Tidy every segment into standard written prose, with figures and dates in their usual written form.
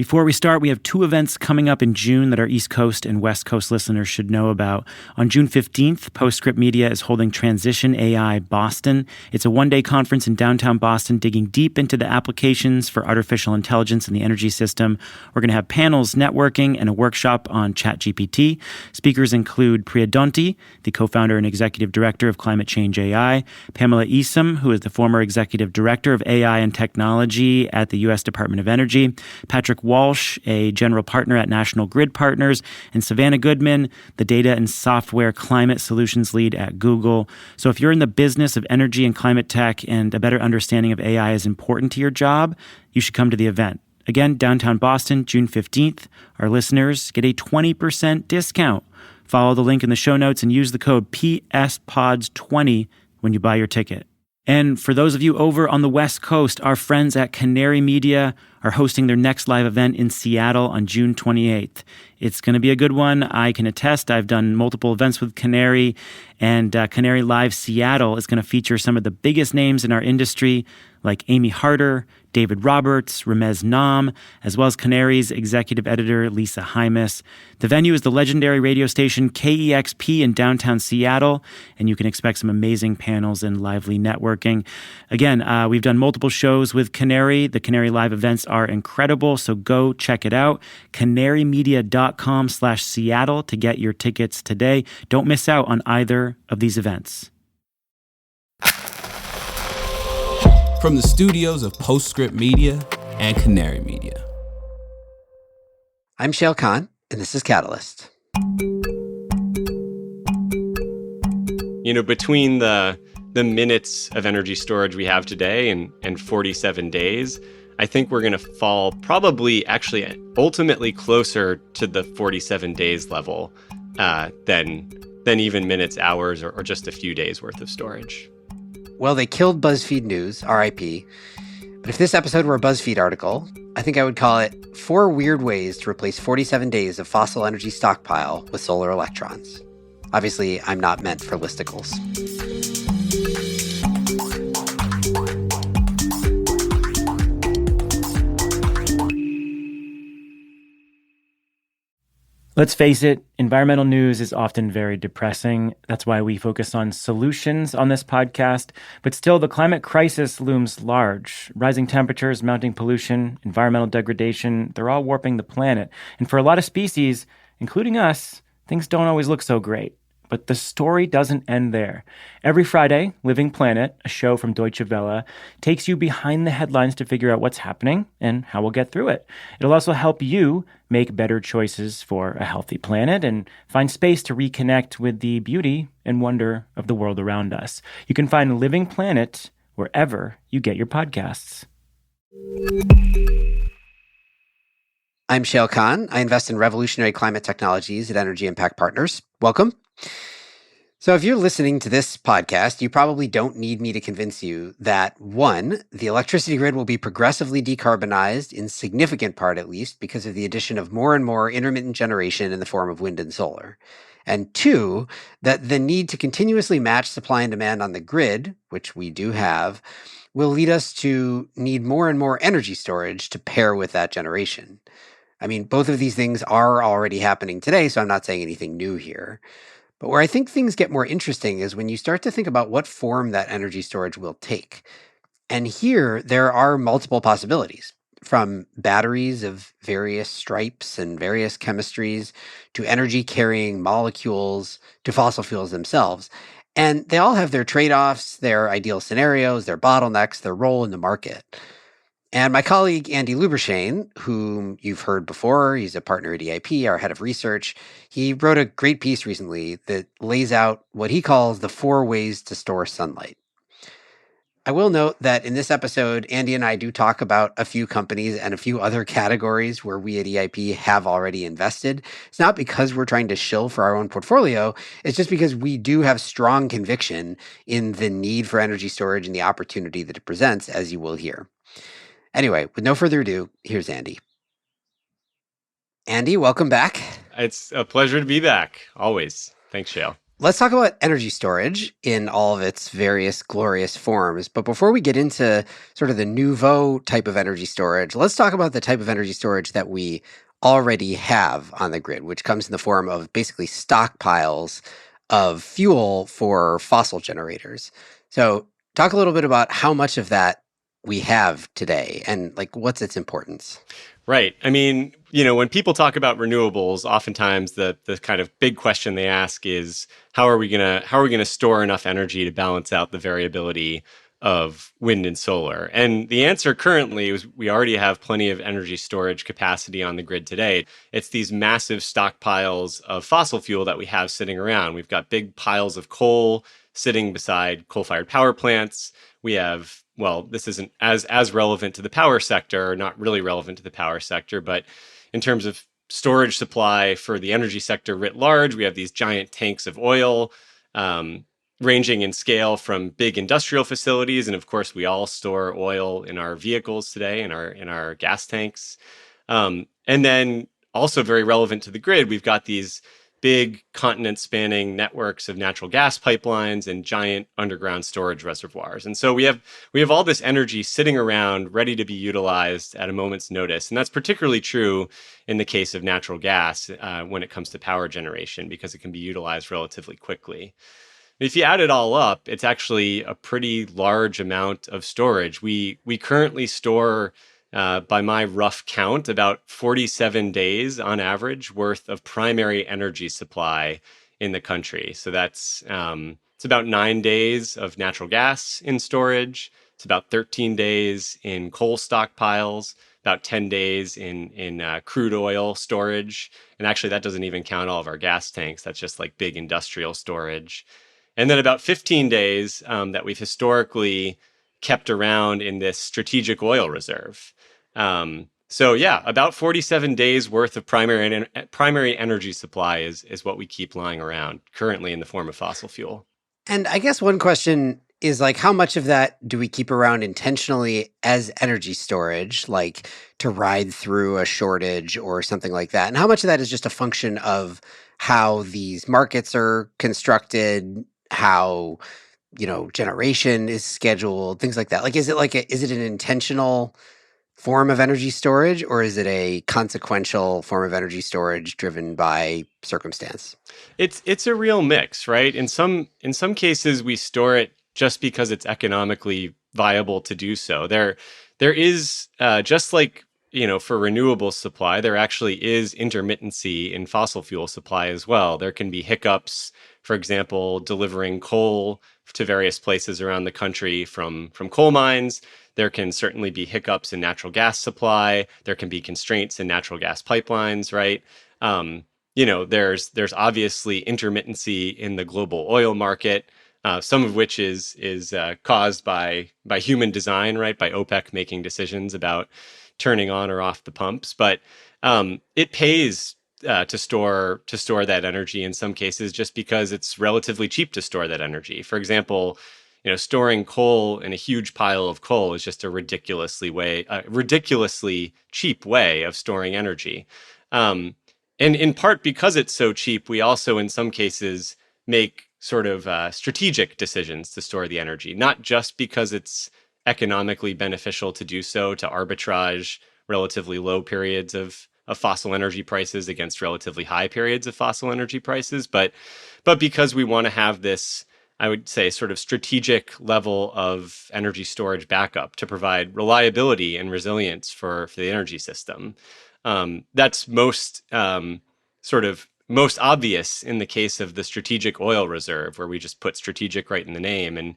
Before we start, we have two events coming up in June that our East Coast and West Coast listeners should know about. On June 15th, Postscript Media is holding Transition AI Boston. It's a one-day conference in downtown Boston digging deep into the applications for artificial intelligence in the energy system. We're going to have panels, networking, and a workshop on ChatGPT. Speakers include Priya Donti, the co-founder and executive director of Climate Change AI, Pamela Esom, who is the former executive director of AI and technology at the U.S. Department of Energy, Patrick Walsh, a general partner at National Grid Partners, and Savannah Goodman, the data and software climate solutions lead at Google. So if you're in the business of energy and climate tech and a better understanding of AI is important to your job, you should come to the event. Again, downtown Boston, June 15th. Our listeners get a 20% discount. Follow the link in the show notes and use the code PSPODS20 when you buy your ticket. And for those of you over on the West Coast, our friends at Canary Media are hosting their next live event in Seattle on June 28th. It's going to be a good one. I can attest. I've done multiple events with Canary, and Canary Live Seattle is going to feature some of the biggest names in our industry, like Amy Harder, David Roberts, Ramez Nam, as well as Canary's executive editor, Lisa Hymas. The venue is the legendary radio station KEXP in downtown Seattle, and you can expect some amazing panels and lively networking. Again, we've done multiple shows with Canary. The Canary Live events are incredible, so go check it out. canarymedia.com/Seattle to get your tickets today. Don't miss out on either of these events. From the studios of Postscript Media and Canary Media. I'm Shail Khan, and this is Catalyst. You know, between the minutes of energy storage we have today and 47 days, I think we're going to fall probably actually ultimately closer to the 47 days level than even minutes, hours, or just a few days worth of storage. Well, they killed BuzzFeed News, RIP. But if this episode were a BuzzFeed article, I think I would call it 4 Weird Ways to Replace 47 Days of Fossil Energy Stockpile with Solar Electrons. Obviously, I'm not meant for listicles. Let's face it, environmental news is often very depressing. That's why we focus on solutions on this podcast. But still, the climate crisis looms large. Rising temperatures, mounting pollution, environmental degradation, they're all warping the planet. And for a lot of species, including us, things don't always look so great. But the story doesn't end there. Every Friday, Living Planet, a show from Deutsche Welle, takes you behind the headlines to figure out what's happening and how we'll get through it. It'll also help you make better choices for a healthy planet and find space to reconnect with the beauty and wonder of the world around us. You can find Living Planet wherever you get your podcasts. I'm Shail Khan. I invest in revolutionary climate technologies at Energy Impact Partners. Welcome. So if you're listening to this podcast, you probably don't need me to convince you that, 1, the electricity grid will be progressively decarbonized, in significant part at least, because of the addition of more and more intermittent generation in the form of wind and solar. And 2, that the need to continuously match supply and demand on the grid, which we do have, will lead us to need more and more energy storage to pair with that generation. I mean, both of these things are already happening today, so I'm not saying anything new here. But where I think things get more interesting is when you start to think about what form that energy storage will take. And here, there are multiple possibilities, from batteries of various stripes and various chemistries to energy-carrying molecules to fossil fuels themselves. And they all have their trade-offs, their ideal scenarios, their bottlenecks, their role in the market. And my colleague, Andy Lubershane, whom you've heard before, he's a partner at EIP, our head of research, he wrote a great piece recently that lays out what he calls the 4 ways to store sunlight. I will note that in this episode, Andy and I do talk about a few companies and a few other categories where we at EIP have already invested. It's not because we're trying to shill for our own portfolio. It's just because we do have strong conviction in the need for energy storage and the opportunity that it presents, as you will hear. Anyway, with no further ado, here's Andy. Andy, welcome back. It's a pleasure to be back, always. Thanks, Shail. let's talk about energy storage in all of its various glorious forms. But before we get into sort of the nouveau type of energy storage, let's talk about the type of energy storage that we already have on the grid, which comes in the form of basically stockpiles of fuel for fossil generators. So talk a little bit about how much of that we have today and like what's its importance. Right. I mean, when people talk about renewables, oftentimes the kind of big question they ask is how are we gonna store enough energy to balance out the variability of wind and solar? And the answer currently is we already have plenty of energy storage capacity on the grid today. It's these massive stockpiles of fossil fuel that we have sitting around. We've got big piles of coal sitting beside coal-fired power plants. We have, well, this isn't as relevant to the power sector, or not really relevant to the power sector, but in terms of storage supply for the energy sector writ large, we have these giant tanks of oil, ranging in scale from big industrial facilities, and of course, we all store oil in our vehicles today, in our gas tanks, and then also very relevant to the grid, we've got these big continent-spanning networks of natural gas pipelines and giant underground storage reservoirs. And so we have all this energy sitting around ready to be utilized at a moment's notice. And that's particularly true in the case of natural gas when it comes to power generation, because it can be utilized relatively quickly. If you add it all up, it's actually a pretty large amount of storage. We currently store, by my rough count, about 47 days on average worth of primary energy supply in the country. So that's it's about 9 days of natural gas in storage. It's about 13 days in coal stockpiles, about 10 days in crude oil storage. And actually, that doesn't even count all of our gas tanks. That's just like big industrial storage. And then about 15 days that we've historically kept around in this strategic oil reserve. So yeah, about 47 days worth of primary energy supply is what we keep lying around currently in the form of fossil fuel. And I guess one question is like, how much of that do we keep around intentionally as energy storage, like to ride through a shortage or something like that? And how much of that is just a function of how these markets are constructed, how, generation is scheduled, things like that? Like, is it an intentional form of energy storage, or is it a consequential form of energy storage driven by circumstance? It's a real mix, right? In some cases, we store it just because it's economically viable to do so. There is just like for renewable supply, there actually is intermittency in fossil fuel supply as well. There can be hiccups, for example, delivering coal to various places around the country from coal mines. There can certainly be hiccups in natural gas supply. There can be constraints in natural gas pipelines, right? There's obviously intermittency in the global oil market, some of which is caused by human design, right? By OPEC making decisions about turning on or off the pumps. But it pays to store that energy in some cases just because it's relatively cheap to store that energy. For example, storing coal in a huge pile of coal is just a ridiculously cheap way of storing energy. And in part because it's so cheap, we also, in some cases, make sort of strategic decisions to store the energy, not just because it's economically beneficial to do so, to arbitrage relatively low periods of fossil energy prices against relatively high periods of fossil energy prices, but because we want to have this, I would say, sort of strategic level of energy storage backup to provide reliability and resilience for the energy system. That's most obvious in the case of the strategic oil reserve, where we just put strategic right in the name. And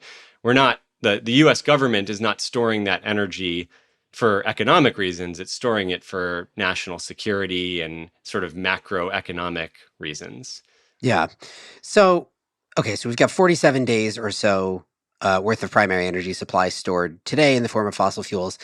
the US government is not storing that energy for economic reasons. It's storing it for national security and sort of macroeconomic reasons. Yeah. So, okay, so we've got 47 days or so worth of primary energy supply stored today in the form of fossil fuels.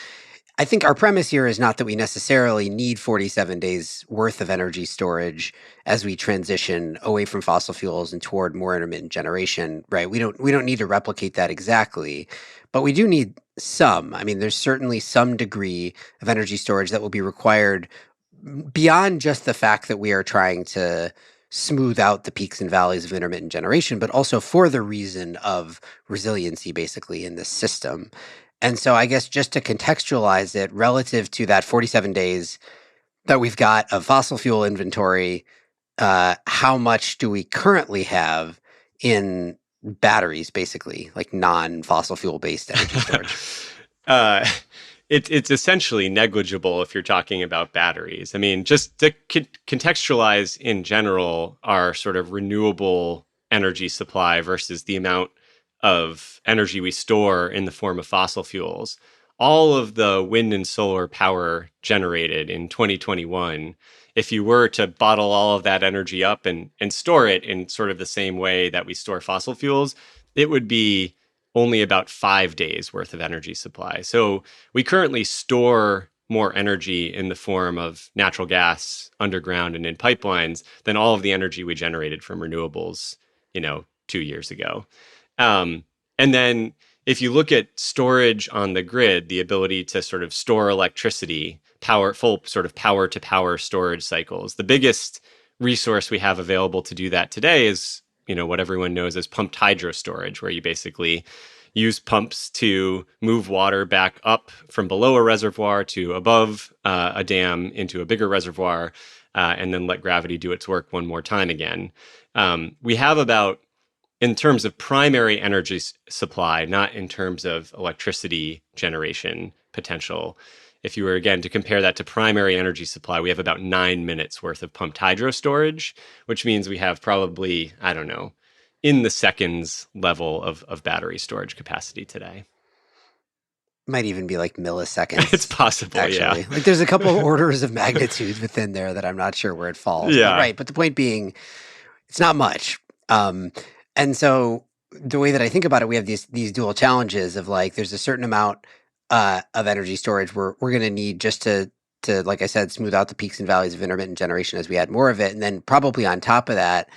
I think our premise here is not that we necessarily need 47 days worth of energy storage as we transition away from fossil fuels and toward more intermittent generation, right? We don't need to replicate that exactly, but we do need some. I mean, there's certainly some degree of energy storage that will be required beyond just the fact that we are trying to smooth out the peaks and valleys of intermittent generation, but also for the reason of resiliency, basically, in this system. And so I guess just to contextualize it relative to that 47 days that we've got of fossil fuel inventory, how much do we currently have in batteries, basically, like non-fossil fuel-based energy storage? It's essentially negligible if you're talking about batteries. I mean, just to contextualize in general, our sort of renewable energy supply versus the amount of energy we store in the form of fossil fuels. All of the wind and solar power generated in 2021, if you were to bottle all of that energy up and store it in sort of the same way that we store fossil fuels, it would be only about 5 days worth of energy supply. So we currently store more energy in the form of natural gas underground and in pipelines than all of the energy we generated from renewables, 2 years ago. And then if you look at storage on the grid, the ability to sort of store electricity, full sort of power to power storage cycles, the biggest resource we have available to do that today is what everyone knows as pumped hydro storage, where you basically use pumps to move water back up from below a reservoir to above a dam into a bigger reservoir, and then let gravity do its work one more time again. We have about, in terms of primary energy supply, not in terms of electricity generation potential, if you were, again, to compare that to primary energy supply, we have about 9 minutes worth of pumped hydro storage, which means we have probably, I don't know, in the seconds level of battery storage capacity today. Might even be like milliseconds. It's possible, actually. yeah. Like there's a couple of orders of magnitude within there that I'm not sure where it falls. Yeah. But right. But the point being, it's not much. And so the way that I think about it, we have these dual challenges of like, there's a certain amount of energy storage we're going to need just to, like I said, smooth out the peaks and valleys of intermittent generation as we add more of it. And then probably on top of that,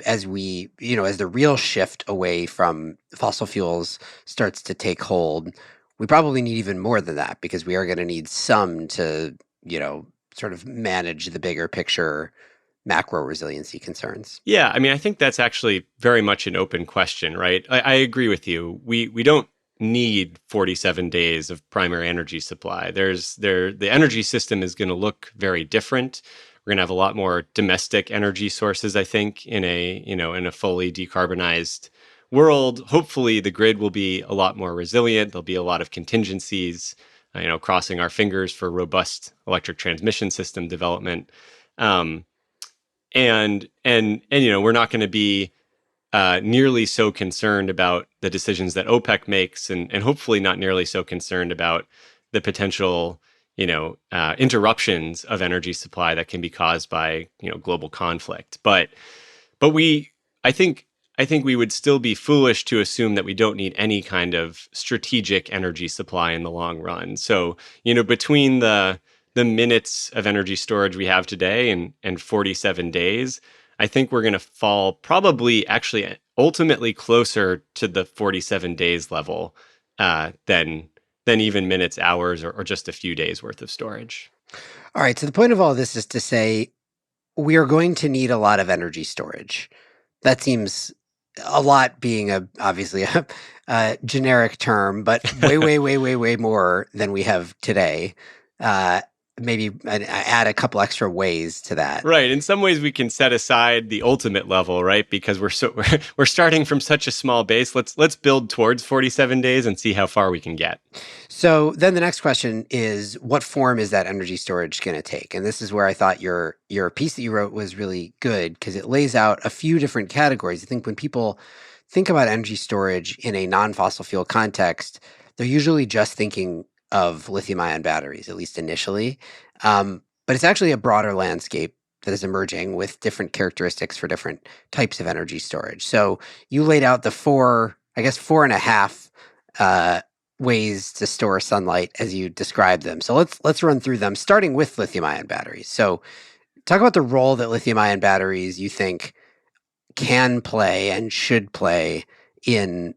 as we, as the real shift away from fossil fuels starts to take hold, we probably need even more than that, because we are going to need some to, sort of manage the bigger picture macro resiliency concerns. Yeah, I mean, I think that's actually very much an open question, right? I agree with you. We don't need 47 days of primary energy supply. The energy system is going to look very different. We're going to have a lot more domestic energy sources, I think, in a fully decarbonized world. Hopefully, the grid will be a lot more resilient. There'll be a lot of contingencies, crossing our fingers for robust electric transmission system development. And we're not going to be nearly so concerned about the decisions that OPEC makes, and hopefully not nearly so concerned about the potential interruptions of energy supply that can be caused by global conflict. But I think we would still be foolish to assume that we don't need any kind of strategic energy supply in the long run. So between the minutes of energy storage we have today and 47 days, I think we're going to fall probably actually ultimately closer to the 47 days level than even minutes, hours, or just a few days worth of storage. All right. So the point of all this is to say we are going to need a lot of energy storage. That seems a lot being obviously a generic term, but way, way, way, way, way more than we have today. Maybe add a couple extra ways to that. Right. In some ways, we can set aside the ultimate level, right? Because we're starting from such a small base. Let's build towards 47 days and see how far we can get. So then the next question is, what form is that energy storage going to take? And this is where I thought your piece that you wrote was really good, because it lays out a few different categories. I think when people think about energy storage in a non-fossil fuel context, they're usually just thinking of lithium-ion batteries, at least initially. But it's actually a broader landscape that is emerging with different characteristics for different types of energy storage. So you laid out the 4.5 ways to store sunlight as you described them. So let's run through them, starting with lithium-ion batteries. So talk about the role that lithium-ion batteries you think can play and should play in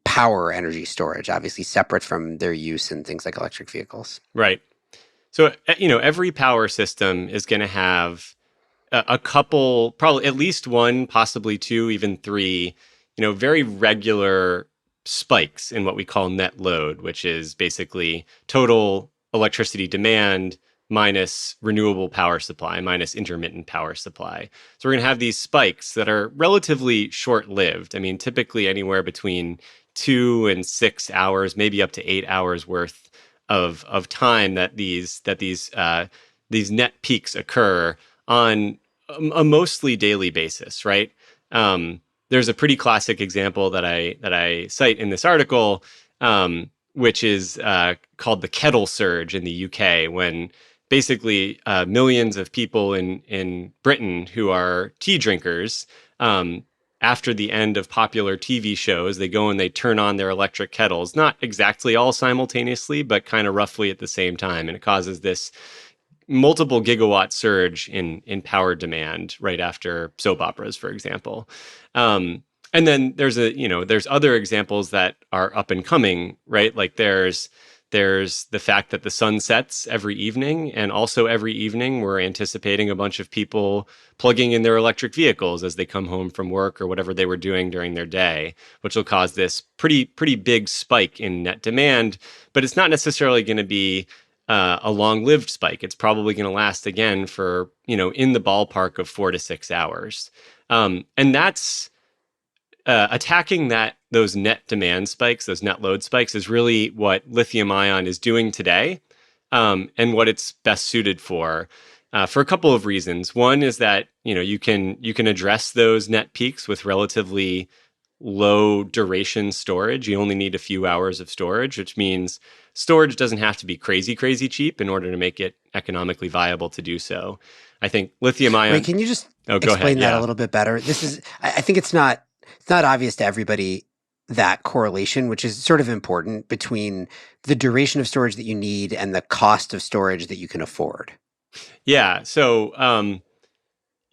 power energy storage, obviously separate from their use in things like electric vehicles. Right. So, every power system is going to have a couple, probably at least one, possibly two, even three, very regular spikes in what we call net load, which is basically total electricity demand minus renewable power supply, minus intermittent power supply. So we're going to have these spikes that are relatively short-lived. I mean, typically anywhere between 2 and 6 hours, maybe up to 8 hours worth of time that these net peaks occur on a mostly daily basis, right? There's a pretty classic example that I cite in this article, which is called the kettle surge in the UK, when basically millions of people in Britain who are tea drinkers, after the end of popular TV shows, they go and they turn on their electric kettles, not exactly all simultaneously, but kind of roughly at the same time. And it causes this multiple gigawatt surge in power demand right after soap operas, for example. And then there's other examples that are up and coming, right? Like there's the fact that the sun sets every evening, and also every evening we're anticipating a bunch of people plugging in their electric vehicles as they come home from work or whatever they were doing during their day, which will cause this pretty big spike in net demand. But it's not necessarily going to be a long-lived spike. It's probably going to last again for, in the ballpark of 4 to 6 hours. And that's attacking those net demand spikes, those net load spikes, is really what lithium-ion is doing today, and what it's best suited for a couple of reasons. One is that you can address those net peaks with relatively low duration storage. You only need a few hours of storage, which means storage doesn't have to be crazy cheap in order to make it economically viable to do so. I think lithium-ion. Wait, can you just explain that a little bit better? I think it's not obvious to everybody, that correlation, which is sort of important, between the duration of storage that you need and the cost of storage that you can afford. Yeah. So,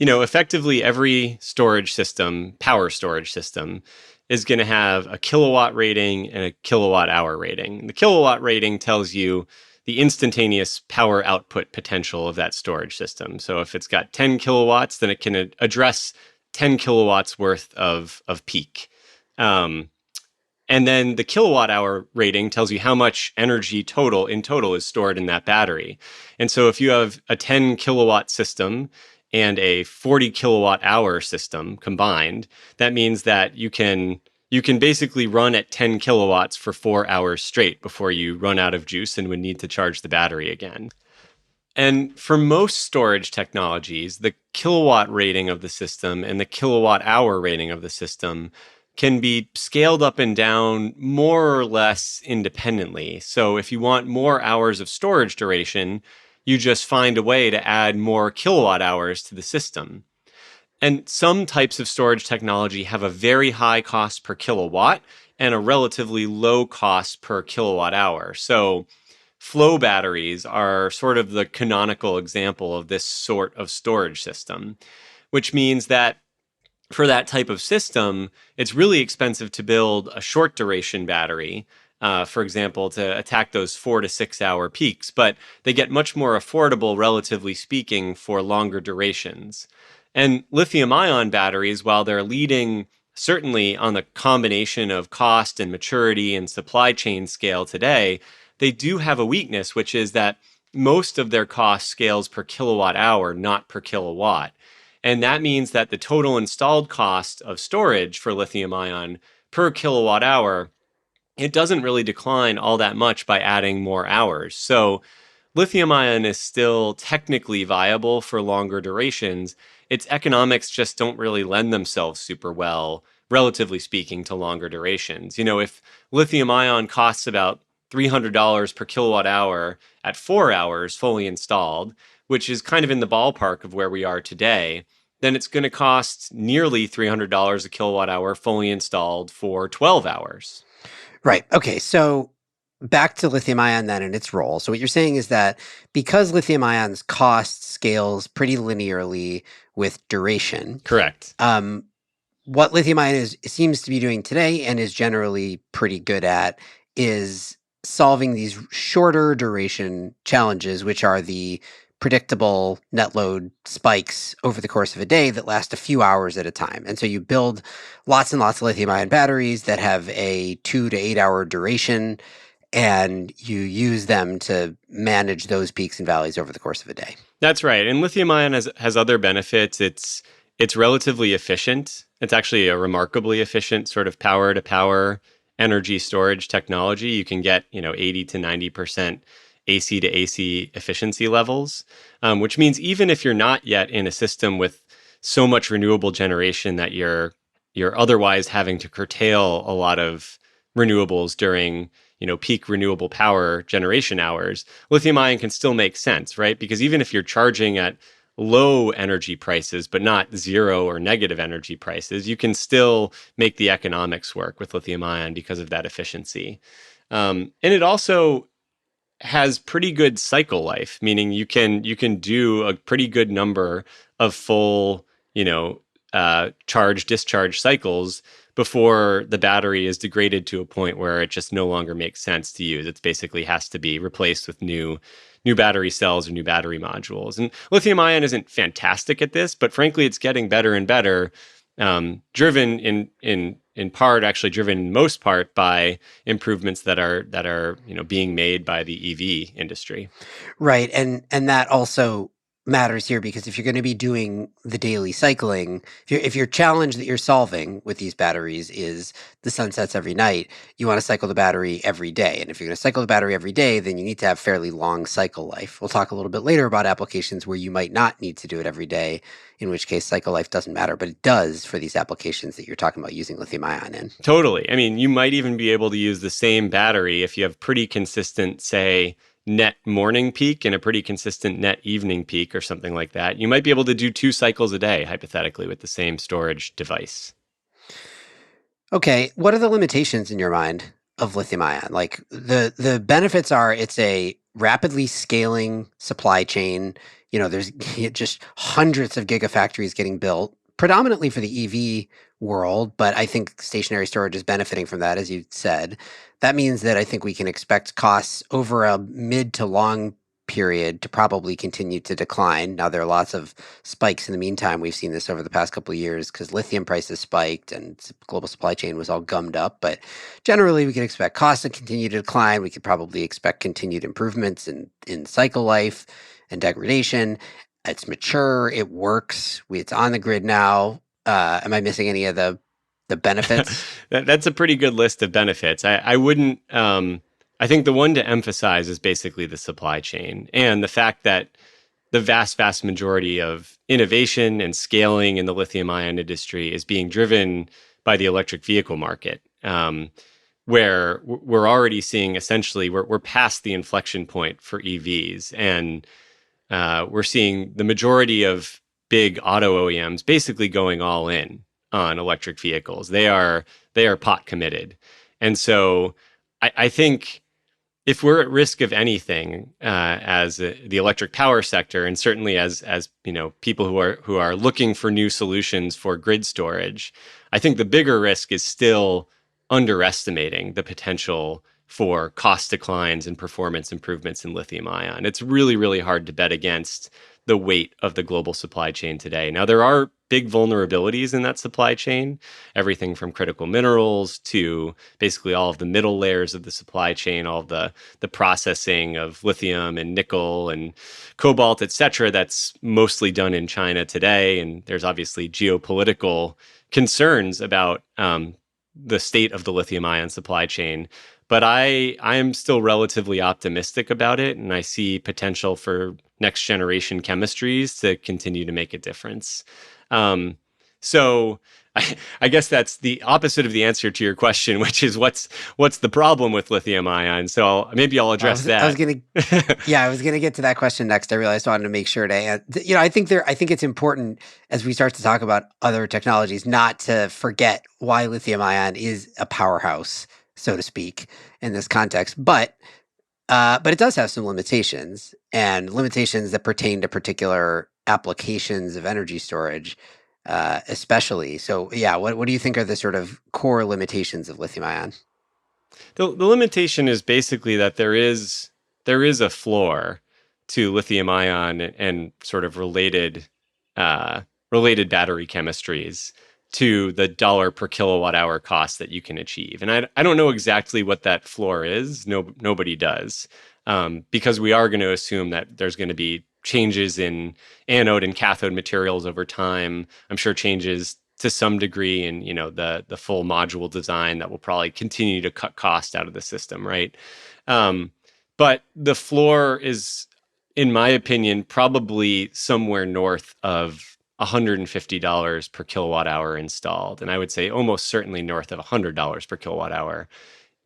effectively every storage system, power storage system, is going to have a kilowatt rating and a kilowatt hour rating. The kilowatt rating tells you the instantaneous power output potential of that storage system. So if it's got 10 kilowatts, then it can address 10 kilowatts worth of peak. And then the kilowatt hour rating tells you how much energy in total is stored in that battery. And so if you have a 10 kilowatt system and a 40 kilowatt hour system combined, that means that you can basically run at 10 kilowatts for 4 hours straight before you run out of juice and would need to charge the battery again. And for most storage technologies, the kilowatt rating of the system and the kilowatt hour rating of the system can be scaled up and down more or less independently. So if you want more hours of storage duration, you just find a way to add more kilowatt hours to the system. And some types of storage technology have a very high cost per kilowatt and a relatively low cost per kilowatt hour. So flow batteries are sort of the canonical example of this sort of storage system, which means that for that type of system, it's really expensive to build a short duration battery, for example, to attack those 4 to 6 hour peaks, but they get much more affordable, relatively speaking, for longer durations. And lithium-ion batteries, while they're leading certainly on the combination of cost and maturity and supply chain scale today, they do have a weakness, which is that most of their cost scales per kilowatt hour, not per kilowatt. And that means that the total installed cost of storage for lithium-ion per kilowatt hour, it doesn't really decline all that much by adding more hours. So lithium-ion is still technically viable for longer durations. Its economics just don't really lend themselves super well, relatively speaking, to longer durations. If lithium-ion costs about $300 per kilowatt hour at 4 hours fully installed, which is kind of in the ballpark of where we are today, then it's going to cost nearly $300 a kilowatt hour fully installed for 12 hours. Right. Okay. So back to lithium-ion then and its role. So what you're saying is that because lithium-ion's cost scales pretty linearly with duration. Correct. What lithium-ion seems to be doing today and is generally pretty good at is solving these shorter duration challenges, which are the predictable net load spikes over the course of a day that last a few hours at a time. And so you build lots and lots of lithium-ion batteries that have a 2 to 8 hour duration, and you use them to manage those peaks and valleys over the course of a day. That's right. And lithium-ion has other benefits. It's relatively efficient. It's actually a remarkably efficient sort of power-to-power energy storage technology. You can get 80 to 90% AC to AC efficiency levels, which means even if you're not yet in a system with so much renewable generation that you're otherwise having to curtail a lot of renewables during peak renewable power generation hours, lithium ion can still make sense, right? Because even if you're charging at low energy prices, but not zero or negative energy prices, you can still make the economics work with lithium ion because of that efficiency. And it also has pretty good cycle life, meaning you can do a pretty good number of full, charge discharge cycles before the battery is degraded to a point where it just no longer makes sense to use. It basically has to be replaced with new battery cells or new battery modules. And lithium ion isn't fantastic at this, but frankly, it's getting better and better, driven in part, actually driven in most part by improvements that are being made by the EV industry. Right. And that also matters here, because if you're going to be doing the daily cycling, if your challenge that you're solving with these batteries is the sun sets every night, you want to cycle the battery every day. And if you're going to cycle the battery every day, then you need to have fairly long cycle life. We'll talk a little bit later about applications where you might not need to do it every day, in which case cycle life doesn't matter, but it does for these applications that you're talking about using lithium ion in. Totally. I mean, you might even be able to use the same battery if you have pretty consistent, say, net morning peak and a pretty consistent net evening peak or something like that. You might be able to do 2 cycles a day, hypothetically, with the same storage device. Okay, what are the limitations in your mind of lithium ion? Like the benefits are it's a rapidly scaling supply chain. There's just hundreds of gigafactories getting built, predominantly for the EV world, but I think stationary storage is benefiting from that, as you said. That means that I think we can expect costs over a mid to long period to probably continue to decline. Now, there are lots of spikes in the meantime. We've seen this over the past couple of years because lithium prices spiked and global supply chain was all gummed up. But generally, we can expect costs to continue to decline. We could probably expect continued improvements in cycle life and degradation. It's mature. It works. It's on the grid now. Am I missing any of the benefits? That's a pretty good list of benefits. I wouldn't. I think the one to emphasize is basically the supply chain and the fact that the vast majority of innovation and scaling in the lithium-ion industry is being driven by the electric vehicle market, where we're already seeing essentially we're past the inflection point for EVs, and we're seeing the majority of big auto OEMs basically going all in on electric vehicles. They are pot committed, and so I think if we're at risk of anything as the electric power sector, and certainly as people who are looking for new solutions for grid storage, I think the bigger risk is still underestimating the potential for cost declines and performance improvements in lithium ion. It's really, really hard to bet against the weight of the global supply chain today. Now, there are big vulnerabilities in that supply chain, everything from critical minerals to basically all of the middle layers of the supply chain, all of the processing of lithium and nickel and cobalt, et cetera, that's mostly done in China today. And there's obviously geopolitical concerns about the state of the lithium ion supply chain. But I am still relatively optimistic about it, and I see potential for next generation chemistries to continue to make a difference. So I guess that's the opposite of the answer to your question, which is what's the problem with lithium ion? So maybe I'll address that. I was gonna get to that question next. I realized I wanted to make sure to, I think it's important as we start to talk about other technologies not to forget why lithium ion is a powerhouse, so to speak, in this context. But it does have some limitations, and limitations that pertain to particular applications of energy storage, especially. So, yeah, what do you think are the sort of core limitations of lithium ion? The limitation is basically that there is a floor to lithium-ion and sort of related battery chemistries to the dollar per kilowatt hour cost that you can achieve. And I don't know exactly what that floor is. Nobody does, because we are going to assume that there's going to be changes in anode and cathode materials over time. I'm sure changes to some degree in the full module design that will probably continue to cut cost out of the system, right? But the floor is, in my opinion, probably somewhere north of $150 per kilowatt hour installed. And I would say almost certainly north of $100 per kilowatt hour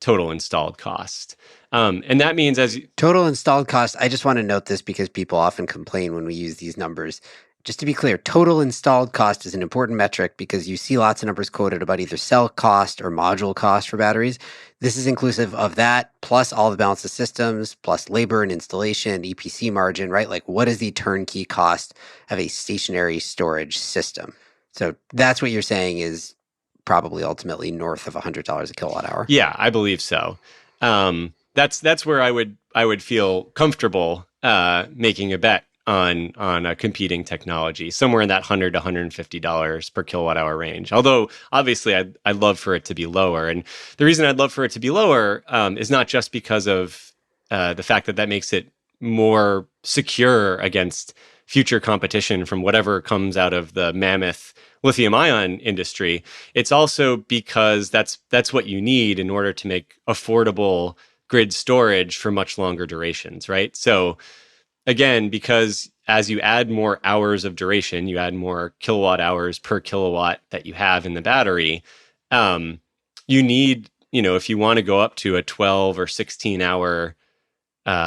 total installed cost. And that means total installed cost, I just want to note this because people often complain when we use these numbers. Just to be clear, total installed cost is an important metric because you see lots of numbers quoted about either cell cost or module cost for batteries. This is inclusive of that, plus all the balance of systems, plus labor and installation, EPC margin, right? Like, what is the turnkey cost of a stationary storage system? So that's what you're saying is probably ultimately north of $100 a kilowatt hour. Yeah, I believe so. That's where I would feel comfortable making a bet on a competing technology, somewhere in that $100 to $150 per kilowatt hour range. Although obviously I'd love for it to be lower, and the reason I'd love for it to be lower is not just because of the fact that makes it more secure against future competition from whatever comes out of the mammoth lithium-ion industry. It's also because that's what you need in order to make affordable grid storage for much longer durations, right? So again, because as you add more hours of duration, you add more kilowatt hours per kilowatt that you have in the battery, you need, if you want to go up to a 12 or 16 hour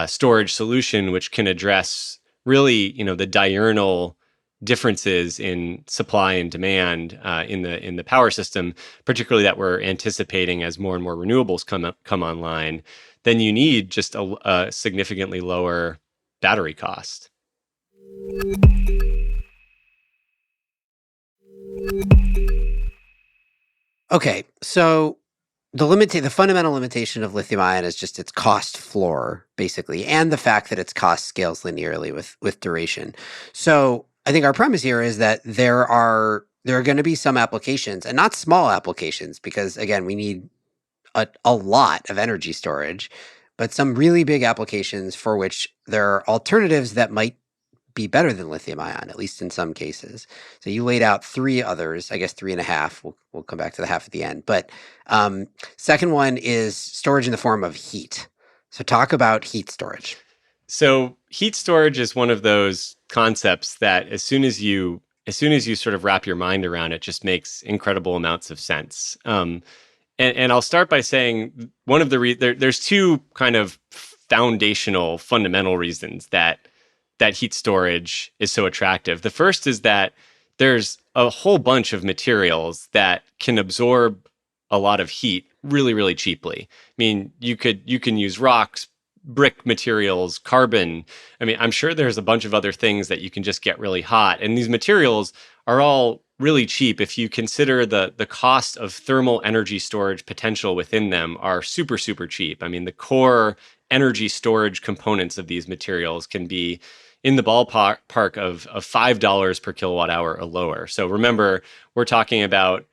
storage solution, which can address really, the diurnal differences in supply and demand in the power system, particularly that we're anticipating as more and more renewables come online, then you need just a significantly lower battery cost. Okay, so the fundamental limitation of lithium-ion is just its cost floor, basically, and the fact that its cost scales linearly with duration. So I think our premise here is that there are going to be some applications, and not small applications, because again, we need a lot of energy storage, but some really big applications for which there are alternatives that might be better than lithium-ion, at least in some cases. So you laid out three others, I guess 3.5. We'll come back to the half at the end. But second one is storage in the form of heat. So talk about heat storage. So heat storage is one of those concepts that as soon as you sort of wrap your mind around it, just makes incredible amounts of sense. And I'll start by saying one of there's two kind of foundational, fundamental reasons that heat storage is so attractive. The first is that there's a whole bunch of materials that can absorb a lot of heat really, really cheaply. I mean, you can use rocks, brick materials, carbon. I mean, I'm sure there's a bunch of other things that you can just get really hot. And these materials are all really cheap if you consider the cost of thermal energy storage potential within them are super, super cheap. I mean, the core energy storage components of these materials can be in the ballpark of $5 per kilowatt hour or lower. So remember, we're talking about,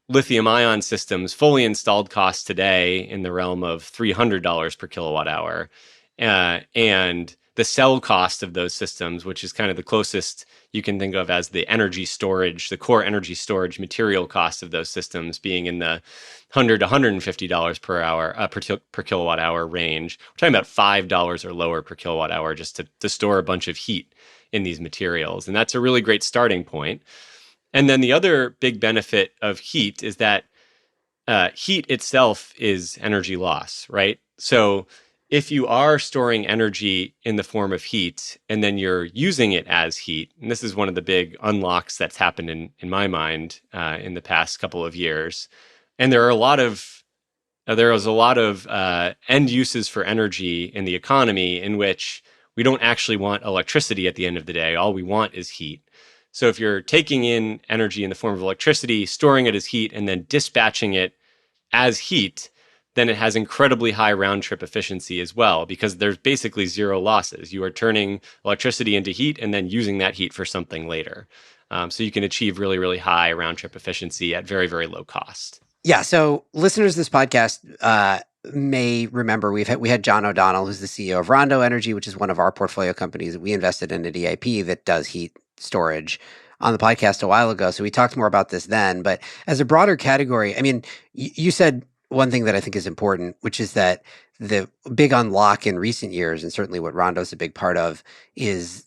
lithium-ion systems, fully installed costs today in the realm of $300 per kilowatt hour. And the cell cost of those systems, which is kind of the closest you can think of as the energy storage, the core energy storage material cost of those systems being in the $100 to $150 per hour per kilowatt hour range. We're talking about $5 or lower per kilowatt hour just to store a bunch of heat in these materials. And that's a really great starting point. And then the other big benefit of heat is that heat itself is energy loss, right? So if you are storing energy in the form of heat and then you're using it as heat, and this is one of the big unlocks that's happened in my mind in the past couple of years, and there is a lot of end uses for energy in the economy in which we don't actually want electricity at the end of the day. All we want is heat. So if you're taking in energy in the form of electricity, storing it as heat, and then dispatching it as heat, then it has incredibly high round trip efficiency as well, because there's basically zero losses. You are turning electricity into heat and then using that heat for something later. So you can achieve really, really high round trip efficiency at very, very low cost. Yeah. So listeners to this podcast may remember we had John O'Donnell, who's the CEO of Rondo Energy, which is one of our portfolio companies that we invested in at EIP that does heat storage, on the podcast a while ago. So we talked more about this then. But as a broader category, I mean, you said one thing that I think is important, which is that the big unlock in recent years, and certainly what Rondo's a big part of, is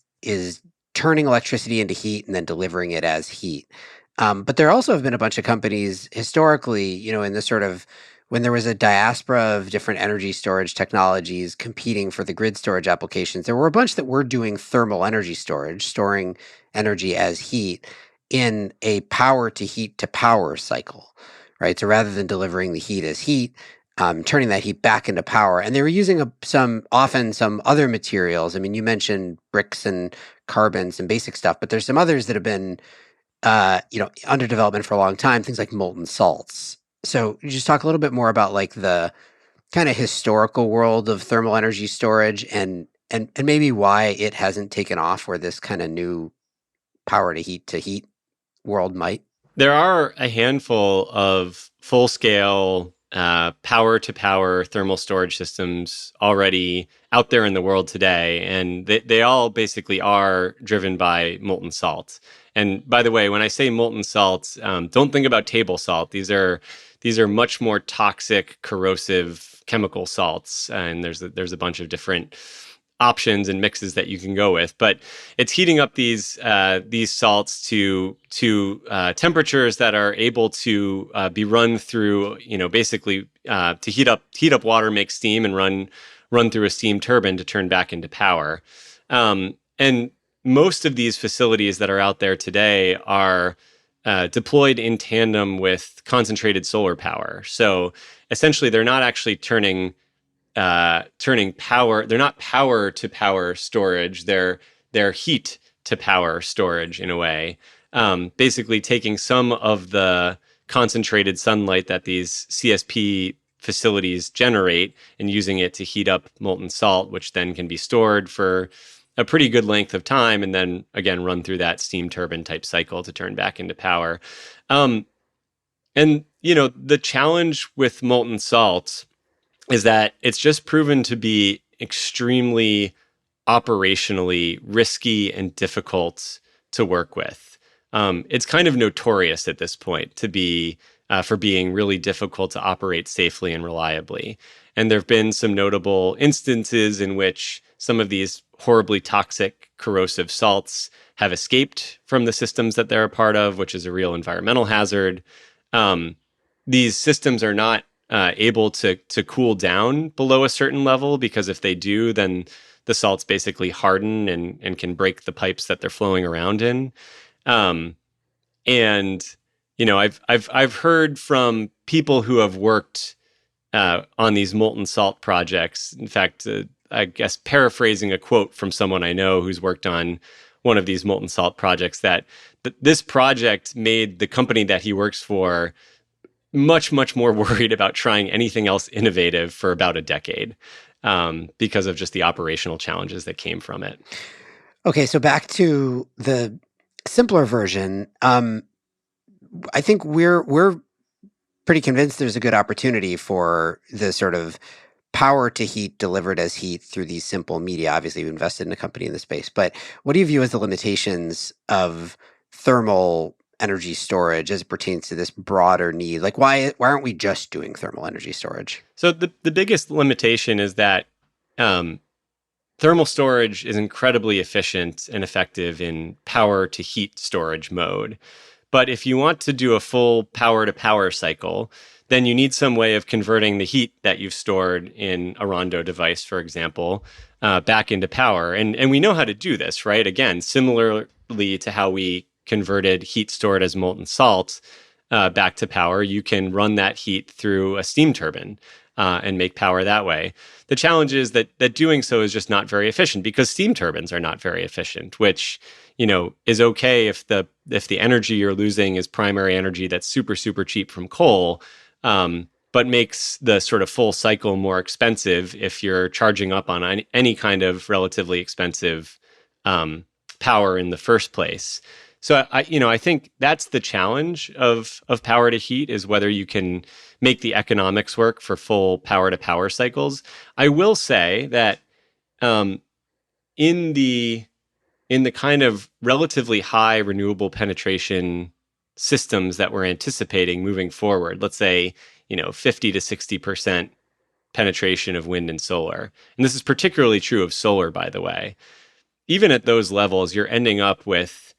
turning electricity into heat and then delivering it as heat. But there also have been a bunch of companies historically, in the sort of when there was a diaspora of different energy storage technologies competing for the grid storage applications, there were a bunch that were doing thermal energy storage, storing energy as heat in a power to heat to power cycle, right? So rather than delivering the heat as heat, turning that heat back into power. And they were using often some other materials. I mean, you mentioned bricks and carbons and basic stuff, but there's some others that have been under development for a long time, things like molten salts. So you just talk a little bit more about like the kind of historical world of thermal energy storage and maybe why it hasn't taken off where this kind of new power to heat world might. There are a handful of full-scale power-to-power thermal storage systems already out there in the world today, and they all basically are driven by molten salt. And by the way, when I say molten salt, don't think about table salt. These are much more toxic, corrosive chemical salts, and there's a bunch of different options and mixes that you can go with, but it's heating up these salts to temperatures that are able to be run through, basically to heat up water, make steam, and run through a steam turbine to turn back into power. And most of these facilities that are out there today are deployed in tandem with concentrated solar power. So essentially, they're not actually turning power. They're not power to power storage. They're heat to power storage in a way. Basically taking some of the concentrated sunlight that these CSP facilities generate and using it to heat up molten salt, which then can be stored for a pretty good length of time and then again run through that steam turbine type cycle to turn back into power. And the challenge with molten salt is that it's just proven to be extremely operationally risky and difficult to work with. It's kind of notorious at this point to be for being really difficult to operate safely and reliably. And there have been some notable instances in which some of these horribly toxic, corrosive salts have escaped from the systems that they're a part of, which is a real environmental hazard. These systems are not able to cool down below a certain level, because if they do, then the salts basically harden and can break the pipes that they're flowing around in. I've heard from people who have worked on these molten salt projects. In fact, I guess paraphrasing a quote from someone I know who's worked on one of these molten salt projects, that this project made the company that he works for much, much more worried about trying anything else innovative for about a decade because of just the operational challenges that came from it. Okay, so back to the simpler version. I think we're pretty convinced there's a good opportunity for the sort of power to heat delivered as heat through these simple media. Obviously, we've invested in a company in the space, but what do you view as the limitations of thermal energy storage as it pertains to this broader need? Like, why aren't we just doing thermal energy storage? So the biggest limitation is that thermal storage is incredibly efficient and effective in power to heat storage mode. But if you want to do a full power to power cycle, then you need some way of converting the heat that you've stored in a Rondo device, for example, back into power. And we know how to do this, right? Again, similarly to how we converted heat stored as molten salt back to power, you can run that heat through a steam turbine and make power that way. The challenge is that doing so is just not very efficient, because steam turbines are not very efficient, which is okay if the energy you're losing is primary energy that's super, super cheap from coal. but makes the sort of full cycle more expensive if you're charging up on any kind of relatively expensive power in the first place. So I think that's the challenge of power to heat, is whether you can make the economics work for full power to power cycles. I will say that in the kind of relatively high renewable penetration systems that we're anticipating moving forward, let's say 50 to 60% penetration of wind and solar, and this is particularly true of solar, by the way. Even at those levels, you're ending up with,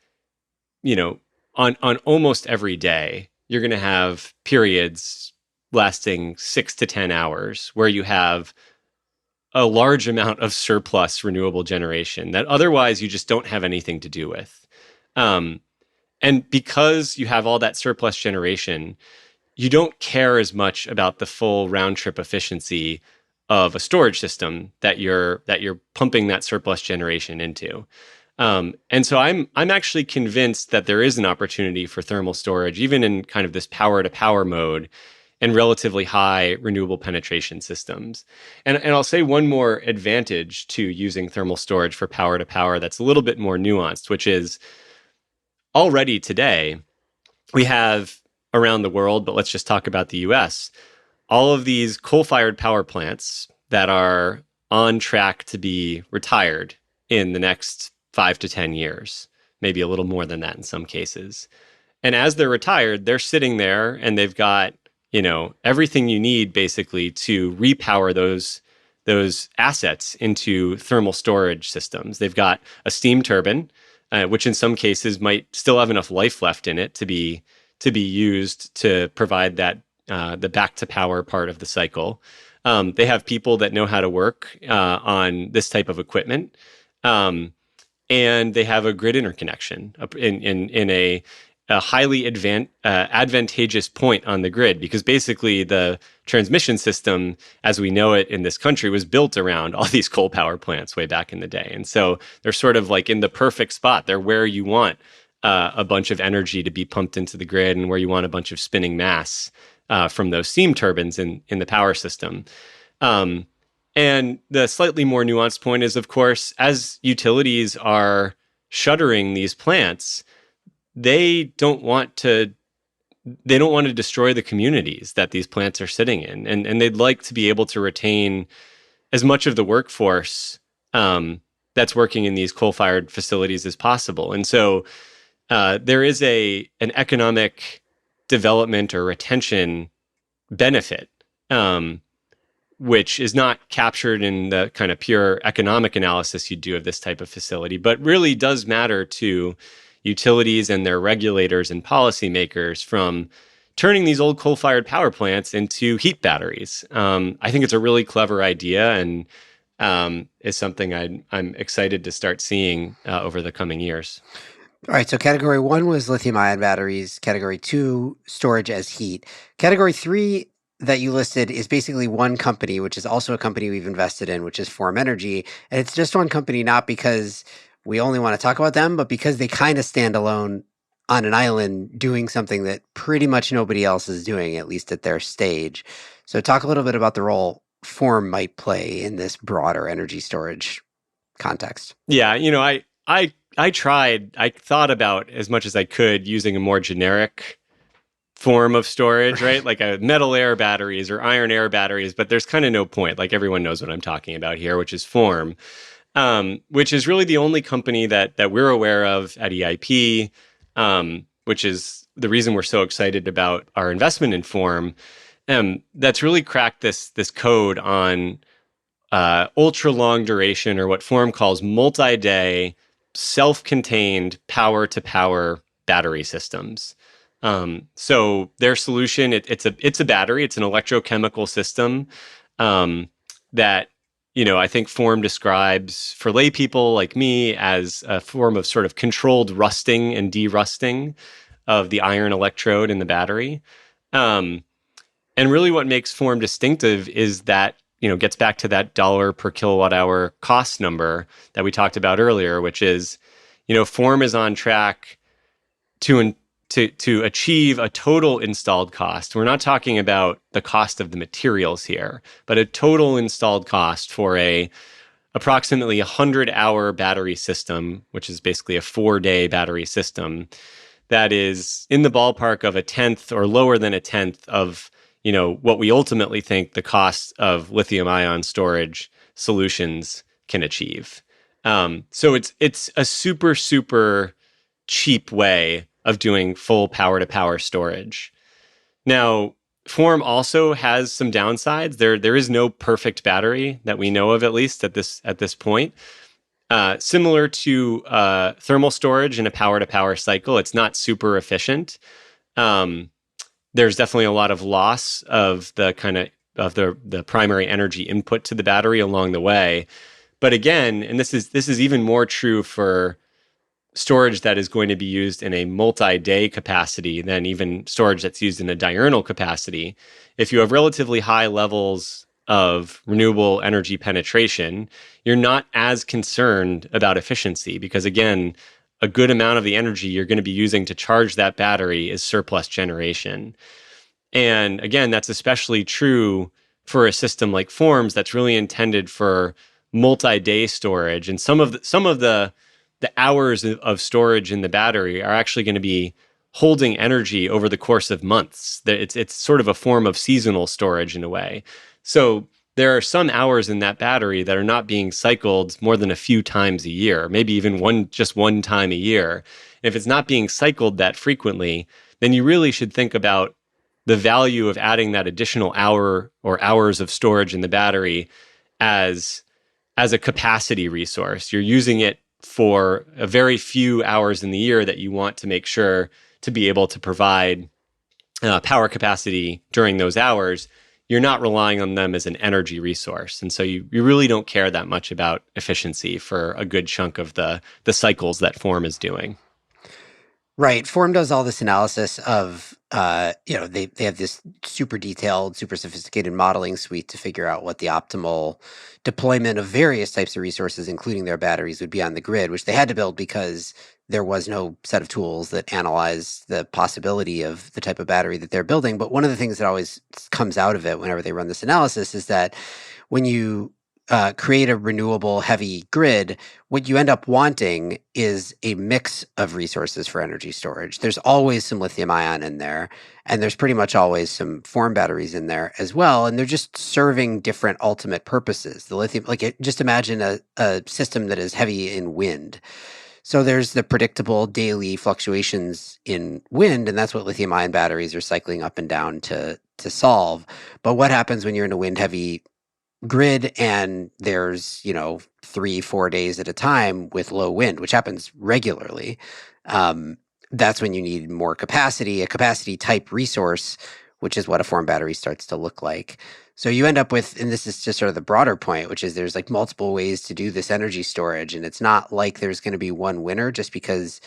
on almost every day, you're going to have periods lasting 6 to 10 hours where you have a large amount of surplus renewable generation that otherwise you just don't have anything to do with. And because you have all that surplus generation, you don't care as much about the full round trip efficiency of a storage system that you're pumping that surplus generation into. And so I'm actually convinced that there is an opportunity for thermal storage, even in kind of this power to power mode and relatively high renewable penetration systems. And I'll say one more advantage to using thermal storage for power to power that's a little bit more nuanced, which is already today we have around the world, but let's just talk about the US, all of these coal-fired power plants that are on track to be retired in the next 5 to 10 years, maybe a little more than that in some cases. And as they're retired, they're sitting there and they've got, everything you need basically to repower those assets into thermal storage systems. They've got a steam turbine, which in some cases might still have enough life left in it to be used to provide that the back to power part of the cycle. They have people that know how to work on this type of equipment. And they have a grid interconnection in a highly advantageous point on the grid, because basically the transmission system, as we know it in this country, was built around all these coal power plants way back in the day. And so they're sort of like in the perfect spot. They're where you want a bunch of energy to be pumped into the grid and where you want a bunch of spinning mass from those steam turbines in the power system. And the slightly more nuanced point is, of course, as utilities are shuttering these plants, they don't want to destroy the communities that these plants are sitting in. And they'd like to be able to retain as much of the workforce that's working in these coal-fired facilities as possible. And so there is an economic development or retention benefit, which is not captured in the kind of pure economic analysis you do of this type of facility, but really does matter to utilities and their regulators and policymakers from turning these old coal-fired power plants into heat batteries. I think it's a really clever idea and is something I'm excited to start seeing over the coming years. All right, so category 1 was lithium-ion batteries. Category 2, storage as heat. Category 3 that you listed is basically one company, which is also a company we've invested in, which is Form Energy. And it's just one company, not because we only want to talk about them, but because they kind of stand alone on an island doing something that pretty much nobody else is doing, at least at their stage. So talk a little bit about the role Form might play in this broader energy storage context. Yeah, I thought about as much as I could using a more generic form of storage, right? Like a metal air batteries or iron air batteries, but there's kind of no point. Like everyone knows what I'm talking about here, which is Form, which is really the only company that we're aware of at EIP, which is the reason we're so excited about our investment in Form. That's really cracked this code on ultra long duration, or what Form calls multi-day, self-contained power to power battery systems. So their solution, it's a battery, it's an electrochemical system that, I think Form describes for lay people like me as a form of sort of controlled rusting and derusting of the iron electrode in the battery. And really what makes Form distinctive is that, gets back to that dollar per kilowatt hour cost number that we talked about earlier, which is, Form is on track to to achieve a total installed cost, we're not talking about the cost of the materials here, but a total installed cost for a approximately 100-hour battery system, which is basically a 4-day battery system, that is in the ballpark of a tenth or lower than a tenth of, what we ultimately think the cost of lithium-ion storage solutions can achieve. So it's a super, super cheap way of doing full power-to-power storage. Now, Form also has some downsides. There is no perfect battery that we know of, at least at this point. Similar to thermal storage in a power-to-power cycle, it's not super efficient. There's definitely a lot of loss of the primary energy input to the battery along the way. But again, and this is even more true for storage that is going to be used in a multi-day capacity than even storage that's used in a diurnal capacity. If you have relatively high levels of renewable energy penetration, you're not as concerned about efficiency because, again, a good amount of the energy you're going to be using to charge that battery is surplus generation. And again, that's especially true for a system like Forms that's really intended for multi-day storage. And some of the hours of storage in the battery are actually going to be holding energy over the course of months. It's sort of a form of seasonal storage in a way. So there are some hours in that battery that are not being cycled more than a few times a year, maybe even one time a year. And if it's not being cycled that frequently, then you really should think about the value of adding that additional hour or hours of storage in the battery as a capacity resource. You're using it for a very few hours in the year that you want to make sure to be able to provide power capacity during those hours. You're not relying on them as an energy resource. And so you really don't care that much about efficiency for a good chunk of the cycles that Form is doing. Right. Form does all this analysis of, they have this super detailed, super sophisticated modeling suite to figure out what the optimal deployment of various types of resources, including their batteries, would be on the grid, which they had to build because there was no set of tools that analyze the possibility of the type of battery that they're building. But one of the things that always comes out of it whenever they run this analysis is that when you create a renewable heavy grid, what you end up wanting is a mix of resources for energy storage. There's always some lithium ion in there, and there's pretty much always some Form batteries in there as well. And they're just serving different ultimate purposes. The lithium, just imagine a system that is heavy in wind. So there's the predictable daily fluctuations in wind, and that's what lithium ion batteries are cycling up and down to solve. But what happens when you're in a wind heavy grid and there's 3-4 days at a time with low wind, which happens regularly? That's when you need more capacity, a capacity type resource, which is what a Form battery starts to look like. So you end up with, and this is just sort of the broader point, which is there's multiple ways to do this energy storage, and it's not like there's going to be one winner just because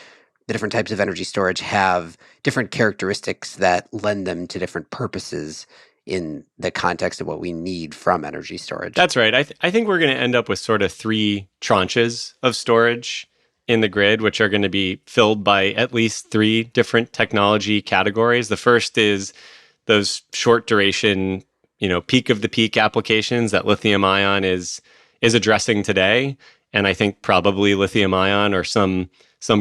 the different types of energy storage have different characteristics that lend them to different purposes in the context of what we need from energy storage. That's right. I think we're going to end up with sort of 3 tranches of storage in the grid, which are going to be filled by at least 3 different technology categories. The first is those short duration, peak of the peak applications that lithium ion is addressing today. And I think probably lithium ion or some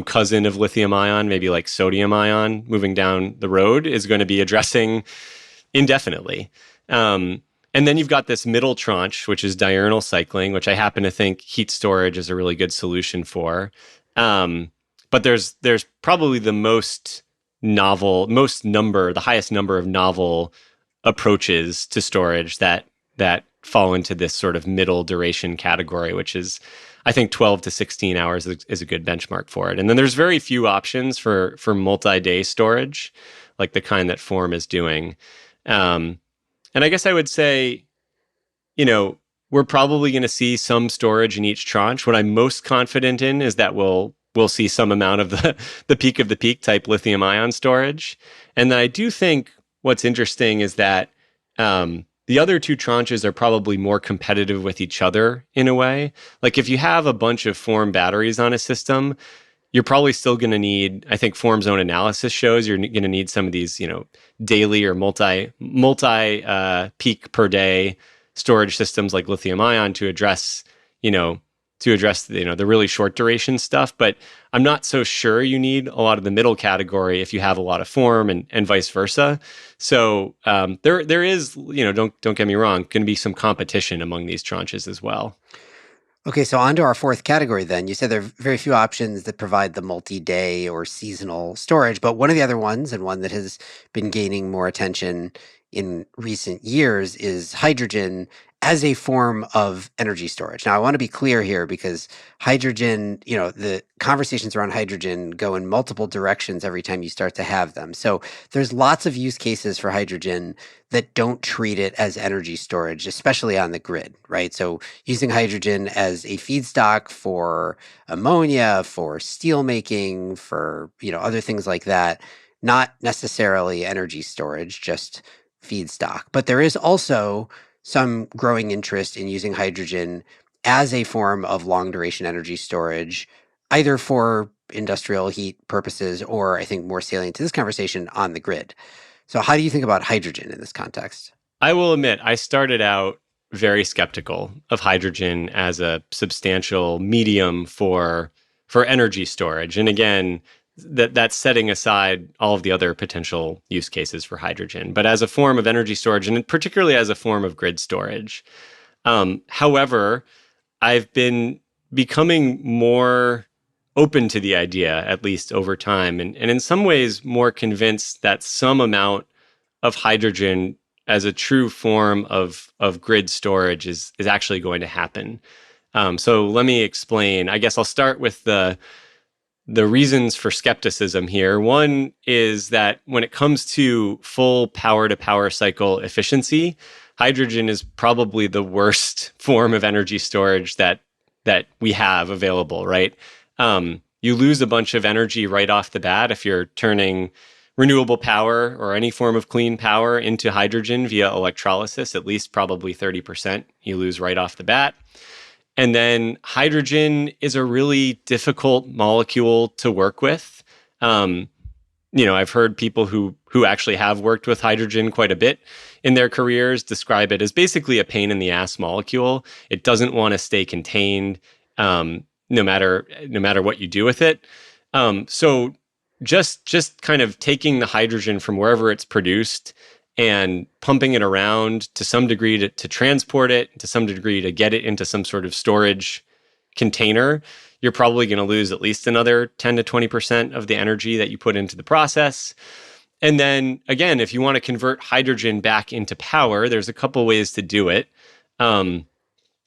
cousin of lithium ion, maybe like sodium ion moving down the road, is going to be addressing indefinitely. And then you've got this middle tranche, which is diurnal cycling, which I happen to think heat storage is a really good solution for. But there's probably the the highest number of novel approaches to storage that fall into this sort of middle duration category, which is, I think, 12 to 16 hours is a good benchmark for it. And then there's very few options for multi-day storage, like the kind that Form is doing. And I guess I would say, we're probably going to see some storage in each tranche. What I'm most confident in is that we'll see some amount of the peak of the peak type lithium ion storage. And then I do think what's interesting is that the other 2 tranches are probably more competitive with each other in a way. Like if you have a bunch of Form batteries on a system, You're probably still going to need, I think form zone analysis shows you're going to need some of these, daily or multi peak per day storage systems like lithium-ion to address, the really short duration stuff. But I'm not so sure you need a lot of the middle category if you have a lot of form and vice versa. So there is, don't get me wrong, going to be some competition among these tranches as well. Okay, so on to our fourth category then. You said there are very few options that provide the multi-day or seasonal storage, but one of the other ones, and one that has been gaining more attention in recent years, is hydrogen as a form of energy storage. Now, I want to be clear here because hydrogen, the conversations around hydrogen go in multiple directions every time you start to have them. So there's lots of use cases for hydrogen that don't treat it as energy storage, especially on the grid, right? So using hydrogen as a feedstock for ammonia, for steel making, for, other things like that, not necessarily energy storage, just feedstock. But there is also some growing interest in using hydrogen as a form of long duration energy storage, either for industrial heat purposes or, I think more salient to this conversation, on the grid. So how do you think about hydrogen in this context? I will admit, I started out very skeptical of hydrogen as a substantial medium for energy storage. And again, that's setting aside all of the other potential use cases for hydrogen, but as a form of energy storage, and particularly as a form of grid storage. However, I've been becoming more open to the idea, at least over time, and in some ways more convinced that some amount of hydrogen as a true form of grid storage is actually going to happen. So let me explain. I guess I'll start with the reasons for skepticism here. One is that when it comes to full power-to-power cycle efficiency, hydrogen is probably the worst form of energy storage that we have available, right? You lose a bunch of energy right off the bat if you're turning renewable power or any form of clean power into hydrogen via electrolysis. At least probably 30% you lose right off the bat. And then hydrogen is a really difficult molecule to work with. I've heard people who actually have worked with hydrogen quite a bit in their careers describe it as basically a pain in the ass molecule. It doesn't want to stay contained, no matter what you do with it. So just kind of taking the hydrogen from wherever it's produced and pumping it around to some degree to transport it, to some degree to get it into some sort of storage container, you're probably going to lose at least another 10 to 20% of the energy that you put into the process. And then again, if you want to convert hydrogen back into power, there's a couple ways to do it. One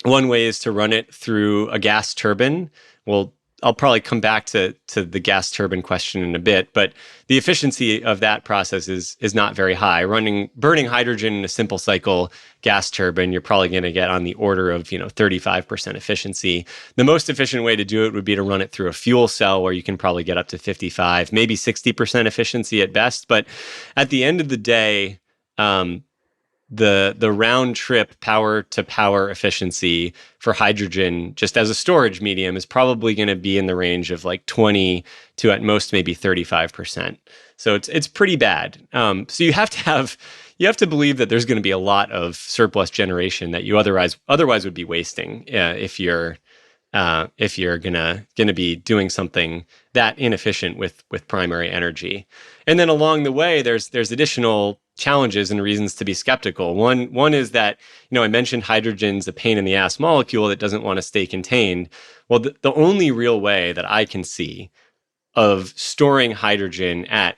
way is to run it through a gas turbine. Well, I'll probably come back to the gas turbine question in a bit, but the efficiency of that process is not very high. Burning hydrogen in a simple cycle gas turbine, you're probably going to get on the order of 35% efficiency. The most efficient way to do it would be to run it through a fuel cell, where you can probably get up to 55, maybe 60% efficiency at best. But at the end of the day, the round trip power to power efficiency for hydrogen just as a storage medium is probably going to be in the range of like 20 to at most maybe 35%. So it's pretty bad. So you have to believe that there's going to be a lot of surplus generation that you otherwise would be wasting if you're gonna be doing something that inefficient with primary energy. And then along the way, there's additional challenges and reasons to be skeptical. One is that, I mentioned hydrogen's a pain in the ass molecule that doesn't want to stay contained. Well, the only real way that I can see of storing hydrogen at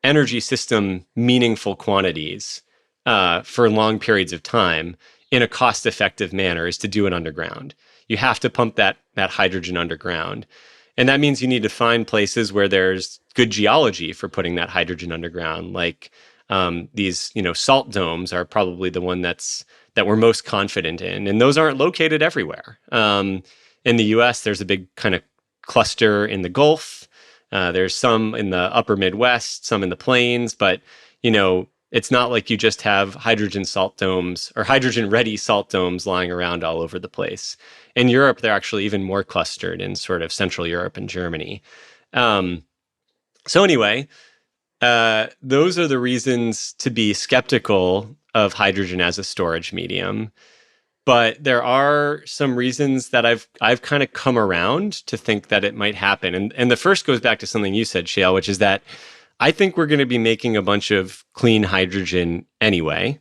energy system meaningful quantities for long periods of time in a cost-effective manner is to do it underground. You have to pump that hydrogen underground. And that means you need to find places where there's good geology for putting that hydrogen underground. Like these, salt domes are probably the one that we're most confident in. And those aren't located everywhere. In the US, there's a big kind of cluster in the Gulf. There's some in the upper Midwest, some in the plains, but It's not like you just have hydrogen salt domes or hydrogen-ready salt domes lying around all over the place. In Europe, they're actually even more clustered in sort of Central Europe and Germany. So anyway, those are the reasons to be skeptical of hydrogen as a storage medium. But there are some reasons that I've kind of come around to think that it might happen. And the first goes back to something you said, Shale, which is that I think we're going to be making a bunch of clean hydrogen anyway,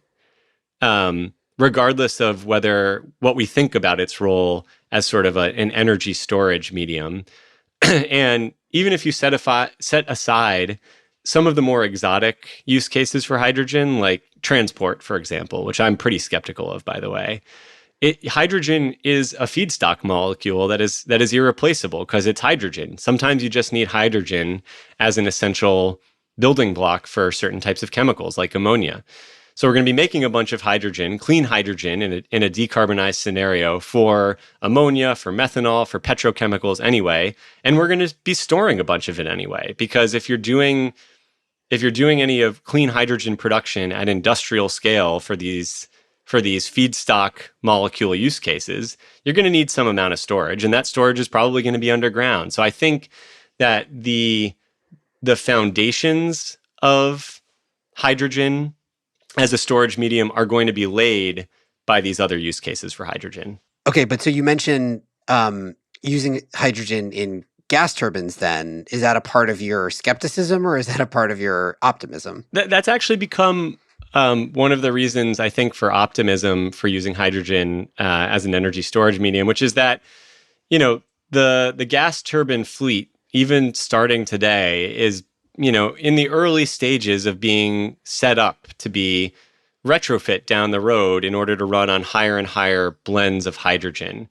regardless of what we think about its role as sort of an energy storage medium. And even if you set aside some of the more exotic use cases for hydrogen, like transport, for example, which I'm pretty skeptical of, by the way, hydrogen is a feedstock molecule that is irreplaceable because it's hydrogen. Sometimes you just need hydrogen as an essential building block for certain types of chemicals like ammonia. So we're going to be making a bunch of hydrogen, clean hydrogen in a decarbonized scenario for ammonia, for methanol, for petrochemicals anyway, and we're going to be storing a bunch of it anyway. Because if you're doing any of clean hydrogen production at industrial scale for these feedstock molecule use cases, you're going to need some amount of storage, and that storage is probably going to be underground. So I think that the foundations of hydrogen as a storage medium are going to be laid by these other use cases for hydrogen. Okay, but so you mentioned using hydrogen in gas turbines then. Is that a part of your skepticism or is that a part of your optimism? That's actually become one of the reasons, I think, for optimism for using hydrogen as an energy storage medium, which is that, the gas turbine fleet, even starting today, is in the early stages of being set up to be retrofit down the road in order to run on higher and higher blends of hydrogen.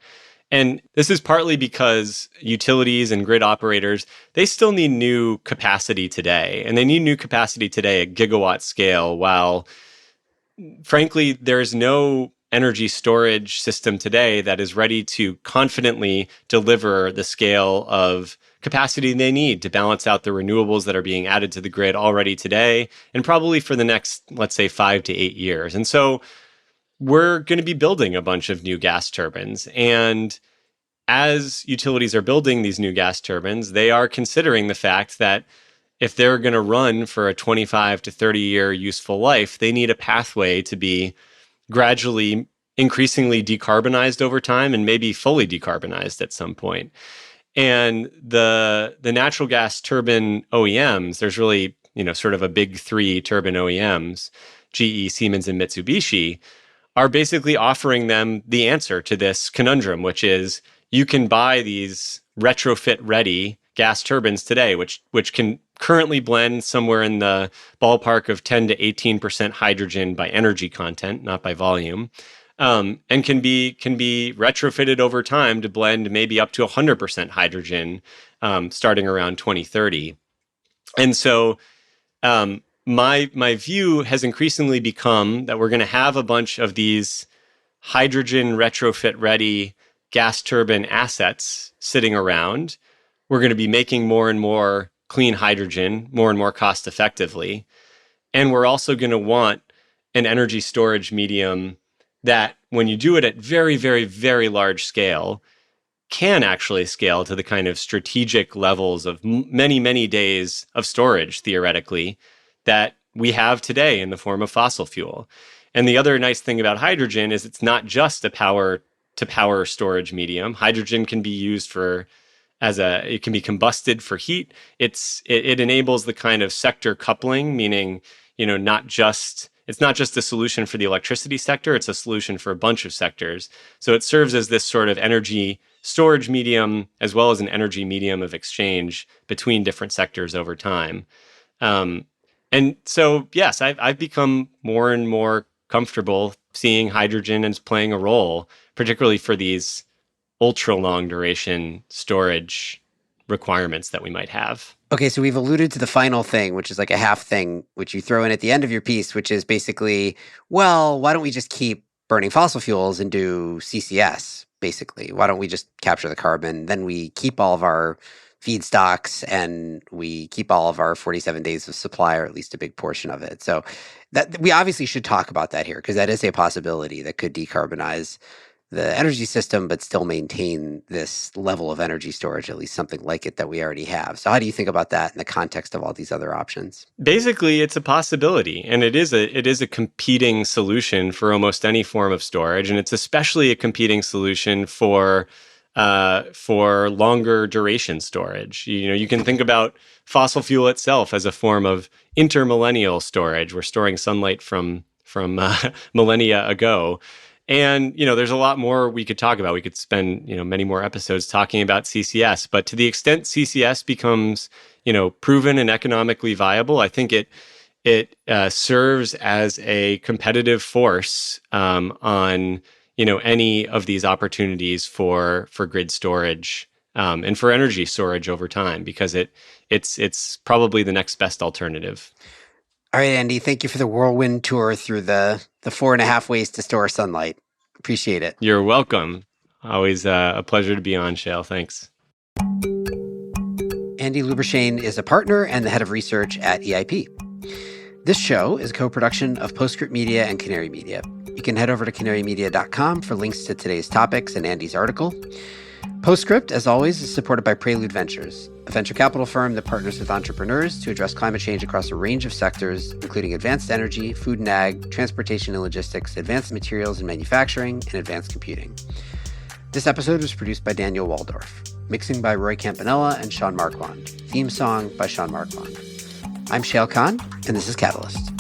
And this is partly because utilities and grid operators, they still need new capacity today. And they need new capacity today at gigawatt scale, while frankly, there's no energy storage system today that is ready to confidently deliver the scale of capacity they need to balance out the renewables that are being added to the grid already today, and probably for the next, let's say, 5 to 8 years. And so we're going to be building a bunch of new gas turbines. And as utilities are building these new gas turbines, they are considering the fact that if they're going to run for a 25 to 30 year useful life, they need a pathway to be gradually, increasingly decarbonized over time and maybe fully decarbonized at some point. And the natural gas turbine OEMs, there's really, sort of a big three turbine OEMs, GE, Siemens, and Mitsubishi, are basically offering them the answer to this conundrum, which is you can buy these retrofit-ready gas turbines today, which can currently blend somewhere in the ballpark of 10 to 18% hydrogen by energy content, not by volume. And can be retrofitted over time to blend maybe up to 100% hydrogen, starting around 2030. And so my view has increasingly become that we're going to have a bunch of these hydrogen retrofit-ready gas turbine assets sitting around. We're going to be making more and more clean hydrogen more and more cost effectively. And we're also going to want an energy storage medium that, when you do it at very, very, very large scale, can actually scale to the kind of strategic levels of many, many days of storage, theoretically, that we have today in the form of fossil fuel. And the other nice thing about hydrogen is it's not just a power-to-power storage medium. Hydrogen can be used it can be combusted for heat. It enables the kind of sector coupling, meaning, it's not just a solution for the electricity sector, it's a solution for a bunch of sectors. So it serves as this sort of energy storage medium as well as an energy medium of exchange between different sectors over time. And so, yes, I've become more and more comfortable seeing hydrogen as playing a role, particularly for these ultra long duration storage requirements that we might have. Okay, so we've alluded to the final thing, which is like a half thing, which you throw in at the end of your piece, which is basically, well, why don't we just keep burning fossil fuels and do CCS, basically? Why don't we just capture the carbon? Then we keep all of our feedstocks, and we keep all of our 47 days of supply, or at least a big portion of it. So that we obviously should talk about that here, because that is a possibility that could decarbonize the energy system, but still maintain this level of energy storage, at least something like it that we already have. So how do you think about that in the context of all these other options? Basically, it's a possibility, and it is a competing solution for almost any form of storage, and it's especially a competing solution for longer duration storage. You can think about fossil fuel itself as a form of intermillennial storage. We're storing sunlight from millennia ago. And, there's a lot more we could talk about. We could spend, many more episodes talking about CCS. But to the extent CCS becomes, proven and economically viable, I think it serves as a competitive force on, any of these opportunities for grid storage and for energy storage over time, because it's probably the next best alternative. All right, Andy, thank you for the whirlwind tour through the 4.5 ways to store sunlight. Appreciate it. You're welcome. Always a pleasure to be on, Shale. Thanks. Andy Lubershane is a partner and the head of research at EIP. This show is a co-production of Postscript Media and Canary Media. You can head over to canarymedia.com for links to today's topics and Andy's article. Postscript, as always, is supported by Prelude Ventures, a venture capital firm that partners with entrepreneurs to address climate change across a range of sectors, including advanced energy, food and ag, transportation and logistics, advanced materials and manufacturing, and advanced computing. This episode was produced by Daniel Waldorf, mixing by Roy Campanella and Sean Marquand, theme song by Sean Marquand. I'm Shale Khan, and this is Catalyst.